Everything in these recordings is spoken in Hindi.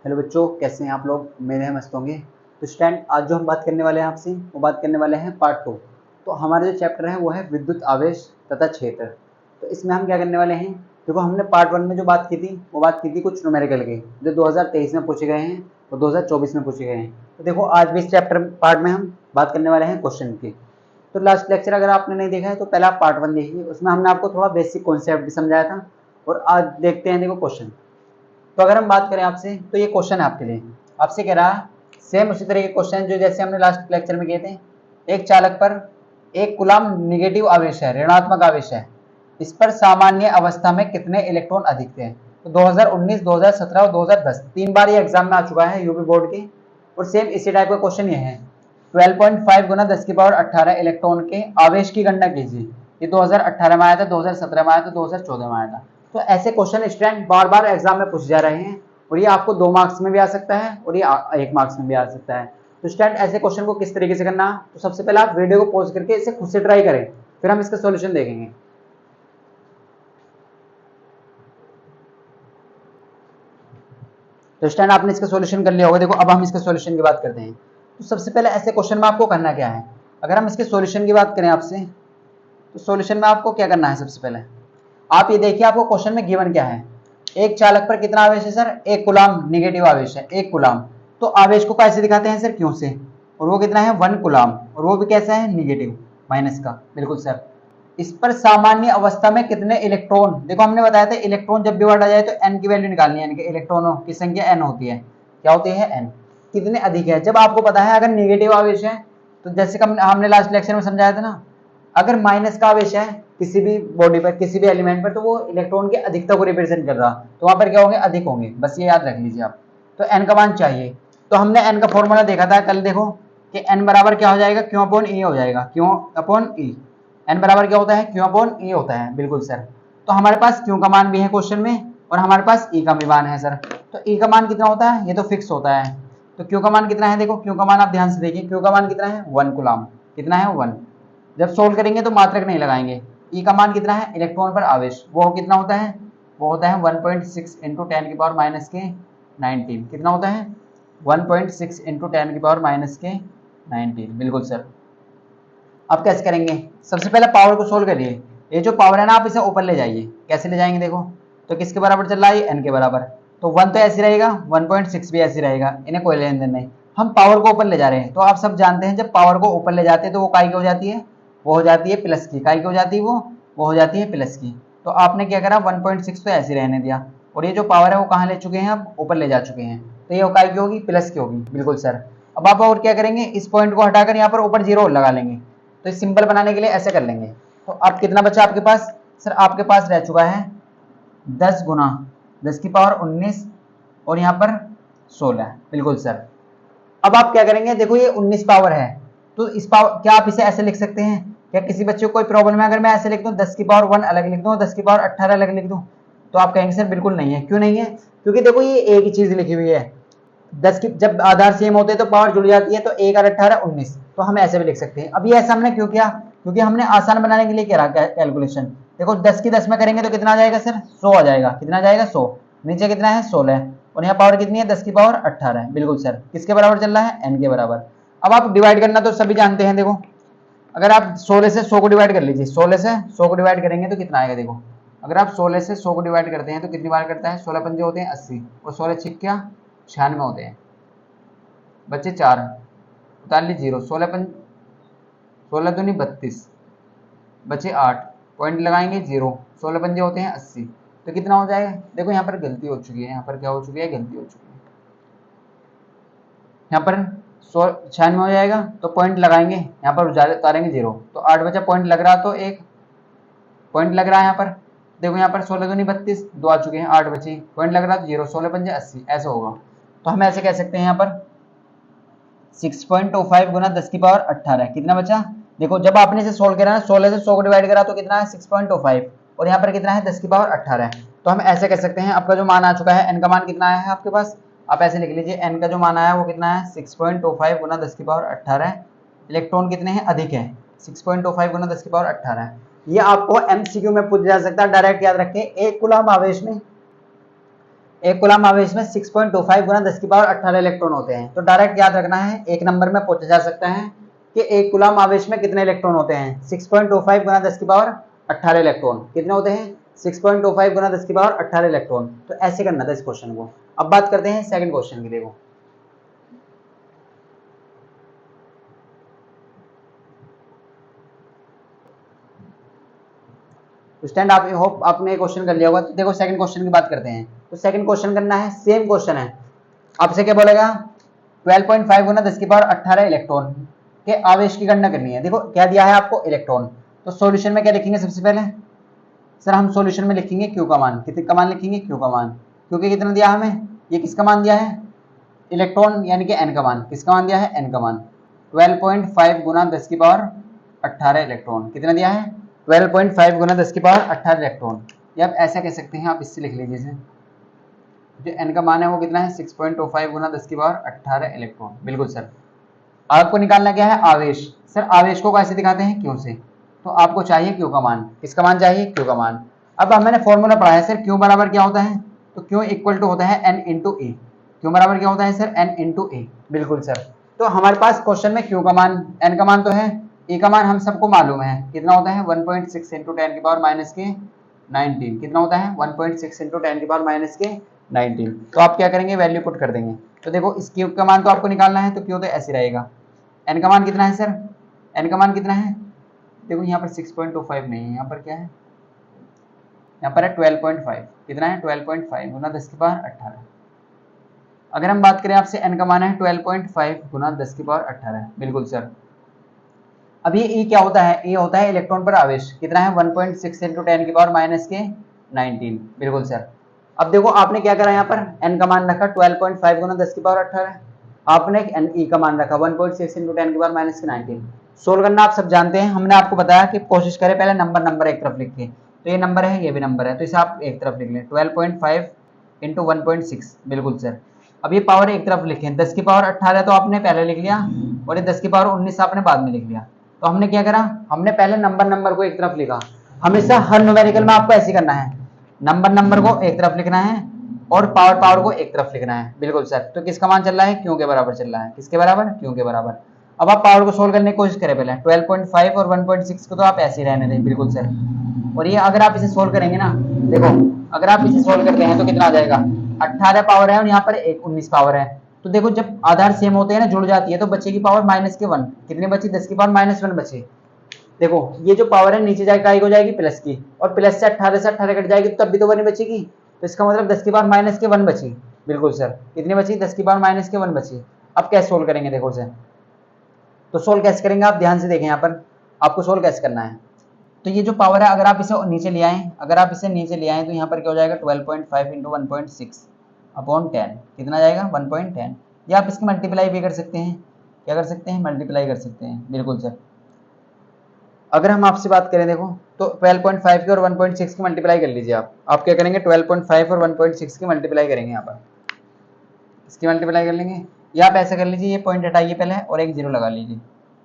हेलो बच्चों, कैसे हैं आप लोग? मेरे हैं मस्त होंगे। तो स्टूडेंट, आज जो हम बात करने वाले हैं आपसे वो बात करने वाले हैं पार्ट 2। तो हमारा जो चैप्टर है वो है विद्युत आवेश तथा क्षेत्र। तो इसमें हम क्या करने वाले हैं, देखो हमने पार्ट 1 में जो बात की थी वो बात की थी कुछ न्यूमेरिकल की, जो 2023 में पूछे गए हैं और 2024 में पूछे गए हैं। तो देखो आज भी इस चैप्टर पार्ट में हम बात करने वाले हैं क्वेश्चन की। तो लास्ट लेक्चर अगर आपने नहीं देखा है तो पहले आप पार्ट 1 देखिए, उसमें हमने आपको थोड़ा बेसिक कॉन्सेप्ट भी समझाया था। और आज देखते हैं देखो क्वेश्चन। तो अगर हम बात करें आपसे, तो ये क्वेश्चन है आपके लिए। आपसे कह रहा है सेम उसी तरह के क्वेश्चन जो जैसे हमने लास्ट लेक्चर में किए थे। एक चालक पर एक कूलम निगेटिव आवेश है, ऋणात्मक आवेश है। इस पर सामान्य अवस्था में कितने इलेक्ट्रॉन अधिक थे? तो 2019, 2017 और 2010 तीन बार ये एग्जाम में आ चुका है यूपी बोर्ड के। और सेम इसी टाइप का क्वेश्चन ये है। 12.5 गुना 10 की पावर 18 इलेक्ट्रॉन के आवेश की गणना कीजिए। ये 2018 में आया था, 2017 में आया था, 2014 में आया था। तो ऐसे क्वेश्चन स्टूडेंट बार बार एग्जाम में पूछे जा रहे हैं। और ये आपको 2 मार्क्स में भी आ सकता है और ये 1 मार्क्स में भी आ सकता है। तो स्टूडेंट ऐसे क्वेश्चन को किस तरीके से करना, तो सबसे पहले आप वीडियो को पॉज करके इसे खुद से ट्राई करें, फिर हम इसका सॉल्यूशन देखेंगे। तो स्टूडेंट आपने इसका सॉल्यूशन कर लिया होगा। देखो अब हम इसके सॉल्यूशन की बात करते हैं। तो सबसे पहले ऐसे क्वेश्चन में आपको करना क्या है, अगर हम इसके सॉल्यूशन की बात करें आपसे, तो सॉल्यूशन में आपको क्या करना है, सबसे पहले आप ये देखिए आपको क्वेश्चन में गिवन क्या है। एक चालक पर कितना आवेश है सर? एक कूलम निगेटिव आवेश है, एक कूलम। तो आवेश को कैसे दिखाते हैं सर? क्यों से। और वो कितना है? 1 कूलम। और वो भी कैसा है? निगेटिव, माइनस का। बिल्कुल सर। इस पर सामान्य अवस्था में कितने इलेक्ट्रॉन, देखो हमने बताया था इलेक्ट्रॉन जब भी बांटा जाए तो एन की वैल्यू निकालनी है। यानी कि इलेक्ट्रॉनों की संख्या एन होती है। क्या होती है? एन। कितने अधिक है, जब आपको पता है अगर निगेटिव आवेश है तो जैसे हमने लास्ट लेक्चर में समझाया था ना, अगर माइनस का आवेश है किसी भी बॉडी पर, किसी भी एलिमेंट पर, तो वो इलेक्ट्रॉन की अधिकता को रिप्रेजेंट कर रहा, तो वहां पर क्या होंगे? अधिक होंगे। बस ये याद रख लीजिए आप। तो एन का मान चाहिए। तो हमने एन का फॉर्मूला देखा था कल, देखो कि एन बराबर क्या हो जाएगा? क्यू अपॉन ई हो जाएगा। क्यू अपॉन ई। एन बराबर क्या होता है? क्यू अपॉन ई होता है। बिल्कुल सर। तो हमारे पास क्यू का मान भी है क्वेश्चन में और हमारे पास ई का भी मान है सर। तो ई का मान कितना होता है? ये तो फिक्स होता है। तो क्यू का मान कितना है? देखो क्यू का मान आप ध्यान से देखिए, क्यू का मान कितना है? 1 कूलम। कितना है? 1। जब सोल्व करेंगे तो मात्रक नहीं लगाएंगे। ई का मान कितना है? इलेक्ट्रॉन पर आवेश, वो कितना होता है? वो होता है 1.6 इंटू 10 की पावर माइनस के 19। कितना होता है? 1.6 इंटू 10 की पावर माइनस के 19। बिल्कुल सर। अब कैसे करेंगे? सबसे पहले पावर को सोल्व करिए। ये जो पावर है ना, आप इसे ऊपर ले जाइए। कैसे ले जाएंगे? देखो तो किसके बराबर चल रहा है? एन के बराबर। तो 1 तो ऐसे रहेगा, 1.6 भी ऐसे रहेगा, इन्हें कोई लेन देन नहीं। हम पावर को ऊपर ले जा रहे हैं, तो आप सब जानते हैं जब पावर को ऊपर ले जाते हैं तो वो काय की हो जाती है? वो हो जाती है प्लस की। काय की हो जाती है वो हो जाती है प्लस की। तो आपने क्या करा? 1.6 तो ऐसे रहने दिया, और ये जो पावर है वो कहाँ ले चुके हैं? अब ऊपर ले जा चुके हैं। तो ये काय की होगी? प्लस की होगी। बिल्कुल सर। अब आप और क्या करेंगे? इस पॉइंट को हटाकर यहाँ पर ऊपर जीरो लगा लेंगे। तो इस सिंपल बनाने के लिए ऐसे कर लेंगे। तो अब कितना बचा आपके पास? सर आपके पास रह चुका है 10 गुना 10 की पावर 19 और यहाँ पर 16। बिल्कुल सर। अब आप क्या करेंगे? देखो ये 19 पावर है, तो इस पावर, क्या आप इसे ऐसे लिख सकते हैं? क्या किसी बच्चे को कोई प्रॉब्लम है अगर मैं ऐसे लिख दूं 10 की पावर 1 अलग लिख दूं, 10 की पावर 18 अलग लिख दूं? तो आप कहेंगे सर बिल्कुल नहीं है। क्यों नहीं है? क्योंकि देखो ये एक ही चीज लिखी हुई है। 10 की जब आधार सेम होते हैं तो पावर जुड़ जाती है, तो 1 और 18 19। तो हम ऐसे भी लिख सकते हैं। अब ये ऐसा हमने क्यों किया? क्योंकि हमने आसान बनाने के लिए करा कैलकुलेशन। देखो 10 की 10 में करेंगे तो कितना आ जाएगा सर? 100 आ जाएगा। कितना आ जाएगा? 100। नीचे कितना है? 16। और यहाँ पावर कितनी है? 10 की पावर 18। बिल्कुल सर। किसके बराबर चल रहा है? एन के बराबर। अब आप डिवाइड करना तो सभी जानते हैं। देखो अगर आप 16 से 100 को डिवाइड कर लीजिए, 16 से 100 को डिवाइड करेंगे तो कितना आएगा? देखो अगर आप 16 से 100 को डिवाइड करते हैं तो कितनी बार करता है? 16 पंजे होते हैं 80 और 16 छिक्या 96 होते हैं। बच्चे 4, उतार ली 0, 16 दूनी 32, बचे 8, पॉइंट लगाएंगे 0, 16 पंजे होते हैं 80। तो कितना हो जाएगा? देखो यहाँ पर गलती हो चुकी है, यहाँ पर क्या हो चुकी है? गलती हो चुकी है। यहाँ पर 96 हो जाएगा तो पॉइंट लगाएंगे, यहाँ पर उतारेंगे 0, तो 8 बचा। पॉइंट लग रहा तो एक पॉइंट लग रहा है यहाँ पर। देखो यहाँ पर 16 दूनी 32, 2 आ चुके हैं, 8 बचे, पॉइंट लग रहा तो 0, 16 पंजे 80, ऐसा होगा। तो हम ऐसे कह सकते हैं यहाँ पर 6.25 गुना 10 की पावर 18। कितना बचा? देखो जब आपने इसे सोल्व करा ना, 16 से 100 को डिवाइड करा तो कितना है? 6.25, और यहाँ पर कितना है? 10 की पावर 18। तो हम ऐसे कह सकते हैं आपका जो मान आ चुका है, एन का मान कितना आया है आपके पास? आप ऐसे लिख लीजिए, एन का जो मान आया है वो कितना है? 6.25 गुना 10 की पावर 18। इलेक्ट्रॉन कितने हैं? अधिक है। 6.25 गुना 10 की पावर 18। ये आपको एमसीक्यू में पूछा जा सकता है, डायरेक्ट याद रखें। एक कूलम आवेश में एक कूलम आवेश में 6.25 गुना 10 की पावर 18 इलेक्ट्रॉन होते हैं। तो डायरेक्ट याद रखना है, एक नंबर में पूछा जा सकता है कि एक कूलम आवेश में कितने इलेक्ट्रॉन होते हैं। 6.25 गुना 10 की पावर 18 इलेक्ट्रॉन कितने होते हैं, 6.25 गुना 10 की पावर 18 इलेक्ट्रॉन। तो ऐसे करना था इस क्वेश्चन को। अब बात करते हैं सेकंड क्वेश्चन की। देखो स्टैंड आप होप आपने क्वेश्चन कर लिया होगा। तो देखो सेकंड क्वेश्चन की बात करते हैं। तो सेकंड क्वेश्चन करना है, सेम क्वेश्चन है। आपसे क्या बोलेगा, 12.5 गुना 10 की पावर 18 इलेक्ट्रॉन के आवेश की गणना करनी है। देखो क्या दिया है आपको, इलेक्ट्रॉन। तो सॉल्यूशन में क्या लिखेंगे सबसे पहले, सर हम सॉल्यूशन में लिखेंगे क्यू का मान। कितने का मान लिखेंगे, क्यू का मान, क्योंकि कितना दिया हमें, ये किसका मान दिया है, इलेक्ट्रॉन यानी कि एन का मान। किसका मान दिया है, एन का मान। 12.5 गुना 10 की पावर 18 इलेक्ट्रॉन कितना दिया है, 12.5 गुना 10 की पावर 18 इलेक्ट्रॉन। या आप ऐसा कह सकते हैं, आप इससे लिख लीजिए इसे, जो एन का मान है वो कितना है, 6.25 गुना 10 की पावर 18 इलेक्ट्रॉन। बिल्कुल सर। आपको निकालना क्या है, आवेश। सर आवेश को कैसे दिखाते हैं, क्यू से। तो आपको चाहिए क्यू का मान। किसका मान चाहिए, क्यू का मान। अब मैंने फॉर्मूला पढ़ा है सर, क्यू बराबर क्या होता है, तो क्यू इक्वल टू होता है एन इंटू ए। क्यू बराबर क्या होता है सर, एन इंटू ए। बिल्कुल सर। तो हमारे पास क्वेश्चन में क्यू का मान, एन का मान तो है, ए का मान हम सबको मालूम है कितना होता है, 1.6 इंटू 10 की पावर माइनस के 19। कितना होता है, 1.6 इंटू 10 की पावर माइनस के 19। तो आप क्या करेंगे, वैल्यू पुट कर देंगे। तो देखो इस क्यू का मान तो आपको निकालना है, तो क्यू तो ऐसे रहेगा। एन का मान कितना है सर, एन का मान कितना है, देखो यहाँ पर 6.25 नहीं है, यहाँ पर क्या है, यहाँ पर है 12.5। कितना है, 12.5 गुना 10 की पावर 18। अगर हम बात करें आपसे, एन का मान है 12.5 गुना 10 की पावर 18। बिल्कुल सर। अब ये ई क्या होता है, ये होता है इलेक्ट्रॉन पर आवेश। कितना है, 1.6 इंटू 10 की पावर माइनस के 19। बिल्कुल सर। अब देखो आपने क्या करा, यहाँ पर एन का मान रखा 12.5 गुना 10 की पावर 18, आपने एन ई का मान रखा 1.6 इंटू 10 की पावर माइनस के 19। सोल्व करना आप सब जानते हैं, हमने आपको बताया कि कोशिश करें पहले नंबर नंबर एक तरफ लिख के। तो ये नंबर है, ये भी नंबर है, तो इसे आप एक तरफ लिख लें, 12.5 इंटू 1.6। बिल्कुल सर। अब ये पावर एक तरफ लिखें, 10 की पावर 18 तो आपने पहले लिख लिया, और ये 10 की पावर 19 आपने बाद में लिख लिया। तो हमने क्या करा, हमने पहले नंबर नंबर को एक तरफ लिखा। हमेशा हर न्यूमेरिकल में आपको ऐसे करना है, नंबर नंबर को एक तरफ लिखना है और पावर पावर को एक तरफ लिखना है। बिल्कुल सर। तो किसका मान चल रहा है, क्यू के बराबर चल रहा है। किसके बराबर, क्यू के बराबर। अब आप पावर को सोल्व करने की कोशिश करें पहले, 12.5 और 1.6 को तो आप ऐसे ही रहने दें। बिल्कुल सर। और ये अगर आप इसे सोल्व करेंगे ना, देखो अगर आप इसे सोल्व करते हैं तो कितना आ जाएगा, 18 पावर है और यहाँ पर 19 पावर है। तो देखो जब आधार सेम होते हैं ना, जुड़ जाती है, तो बचेगी पावर माइनस के 1। कितनी बची, 10 की पावर माइनस 1 बचे। देखो ये जो पावर है नीचे जाकर हो जाएगी प्लस की, और प्लस से 18 कट जाएगी, तो तब भी तो 1 बचेगी। तो इसका मतलब 10 की पावर माइनस के 1 बची। बिल्कुल सर। कितनी बची, 10 की पावर माइनस के 1 बची। अब कैसे सोल्व करेंगे, देखो सर, तो सोल्व कैसे करेंगे, आप ध्यान से देखें, यहाँ पर आपको सोल्व कैसे करना है। तो ये जो पावर है, अगर आप इसे नीचे ले आए, अगर आप इसे नीचे ले आए, तो यहाँ पर क्या हो जाएगा, 12.5 इंटू 1.6 अपॉन 10। कितना जाएगा, 1.10। या आप इसकी मल्टीप्लाई भी कर सकते हैं। क्या कर सकते हैं, मल्टीप्लाई कर सकते हैं। बिल्कुल सर। अगर हम आपसे बात करें, देखो तो 12.5 की और 1.6 की मल्टीप्लाई कर लीजिए। आप क्या करेंगे, 12.5 और 1.6 की मल्टीप्लाई करेंगे। यहाँ पर इसकी मल्टीप्लाई कर लेंगे, या आप ऐसा कर लीजिए, ये पॉइंट हटाइए पहले और एक जीरो लगा लीजिए,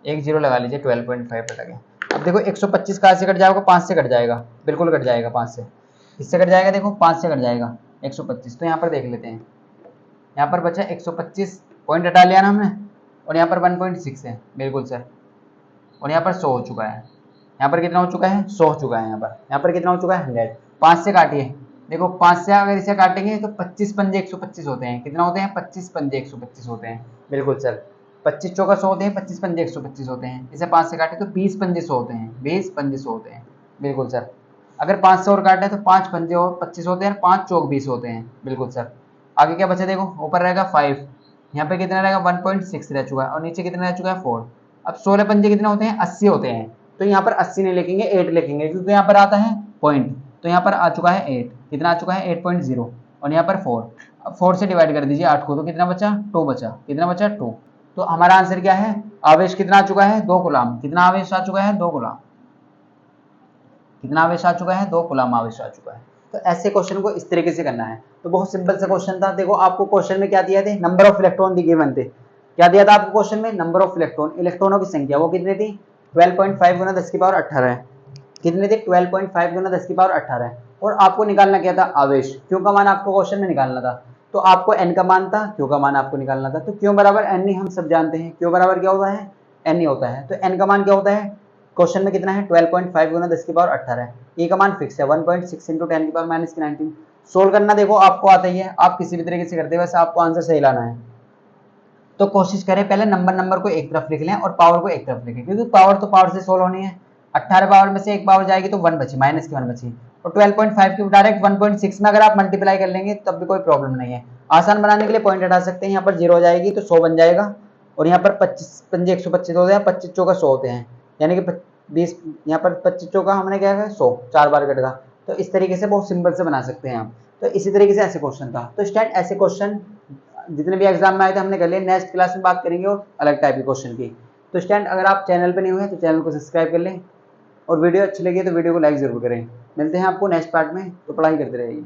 एक जीरो लगा लीजिए, 12.5 हटा के। अब देखो 125 कहाँ से कट जाएगा, 5 से कट जाएगा। बिल्कुल कट जाएगा, 5 से। इससे कट जाएगा, देखो 5 से कट जाएगा 125। तो यहाँ पर देख लेते हैं, यहाँ पर बचा 125, पॉइंट हटा लिया ना हमने, और यहाँ पर 1.6 है। बिल्कुल सर। और यहाँ पर 100 हो चुका है। यहाँ पर कितना हो चुका है, 100 हो चुका है। यहाँ पर कितना हो चुका है, 100। 5 से काटिए, देखो 5 से अगर इसे काटेंगे तो 25 पंजे 125 होते हैं। कितना होते हैं, 25 पंजे 125 होते हैं। बिल्कुल सर। 25 चौका 100 होते हैं, 25 पंजे 125 होते हैं। इसे 5 से काटे तो 20 पंजे 100 होते हैं, 20 पंजे 100 होते हैं। बिल्कुल सर। अगर 5 से और काटे तो 5 पंजे और 25 होते हैं, 5 चौक 20 होते हैं। बिल्कुल सर। आगे क्या बचा, देखो ऊपर रहेगा 5, यहाँ पे कितना रहेगा, 1.6 रह चुका है, और नीचे कितना रह चुका है, 4। अब 16 पंजे कितने होते हैं, 80 होते हैं। तो यहाँ पर 80 नहीं लिखेंगे, 8 लिखेंगे, क्योंकि यहाँ पर आता है पॉइंट। तो यहाँ पर आ चुका है 8। कितना आ चुका है, 8.0, और यहाँ पर 4। अब 4 से डिवाइड कर दीजिए 8 को, तो कितना बचा, 2 बचा। कितना बचा, 2। तो हमारा आंसर क्या है, आवेश कितना आ चुका है, 2 कूलम। कितना आवेश आ चुका है, 2 कूलम। कितना आवेश आ चुका है, 2 कूलम आवेश आ चुका है। तो ऐसे क्वेश्चन को इस तरीके से करना है। तो बहुत सिंपल सा क्वेश्चन था। देखो आपको क्वेश्चन में क्या दिया थे, number of electron the given थे। क्या दिया था आपको क्वेश्चन में, नंबर ऑफ इलेक्ट्रॉन, इलेक्ट्रॉनों की संख्या वो कितनी थी, 12.5 गुना 10 की पावर 18 है। कितने थे, 12.5 गुना 10 की पावर 18 है। और आपको निकालना क्या था, आवेश। क्यों का मान आपको क्वेश्चन में निकालना था, तो आपको n का मान था, क्यों का मान आपको निकालना था। तो क्यों बराबर n ही हम सब जानते हैं, क्यों बराबर क्या होता है, n ही होता है। तो n का मान क्या होता है, क्वेश्चन में कितना है 12.5 गुना 10 की पावर 18 है। ए का मान फिक्स है 1.6 इंटू 10 की पावर -19। सोल्व करना देखो आपको आता ही है, आप किसी भी तरीके से करते हैं, वैसे आपको आंसर सही लाना है। तो कोशिश करें पहले नंबर को एक तरफ लिख लें और पावर को एक तरफ लिखें, क्योंकि पावर तो पावर से सोल्व होनी है। 18 पावर में से एक पावर जाएगी तो 1 बची, माइनस की 1 बची, और 12.5 की डायरेक्ट 1.6 में अगर आप मल्टीप्लाई कर लेंगे तब भी कोई प्रॉब्लम नहीं है। आसान बनाने के लिए पॉइंट हटा सकते हैं, यहाँ पर 0 हो जाएगी तो 100 बन जाएगा, और यहाँ पर 25 पंजे 125 होते हैं, 25 चौका 100 होते हैं, यानी कि 20, यहाँ पर 25 चौका हमने क्या है 100, 4 बार कटेगा। तो इस तरीके से बहुत सिंपल से बना सकते हैं आप। तो इसी तरीके से ऐसे क्वेश्चन था। तो स्टैंड ऐसे क्वेश्चन जितने भी एग्जाम में आए थे हमने कर लिए, नेक्स्ट क्लास में बात करेंगे और अलग टाइप के क्वेश्चन की। तो स्टैंड अगर आप चैनल पे नहीं हुए तो चैनल को सब्सक्राइब कर लें, और वीडियो अच्छी लगी तो वीडियो को लाइक जरूर करें। मिलते हैं आपको नेक्स्ट पार्ट में, तो पढ़ाई करते रहिए।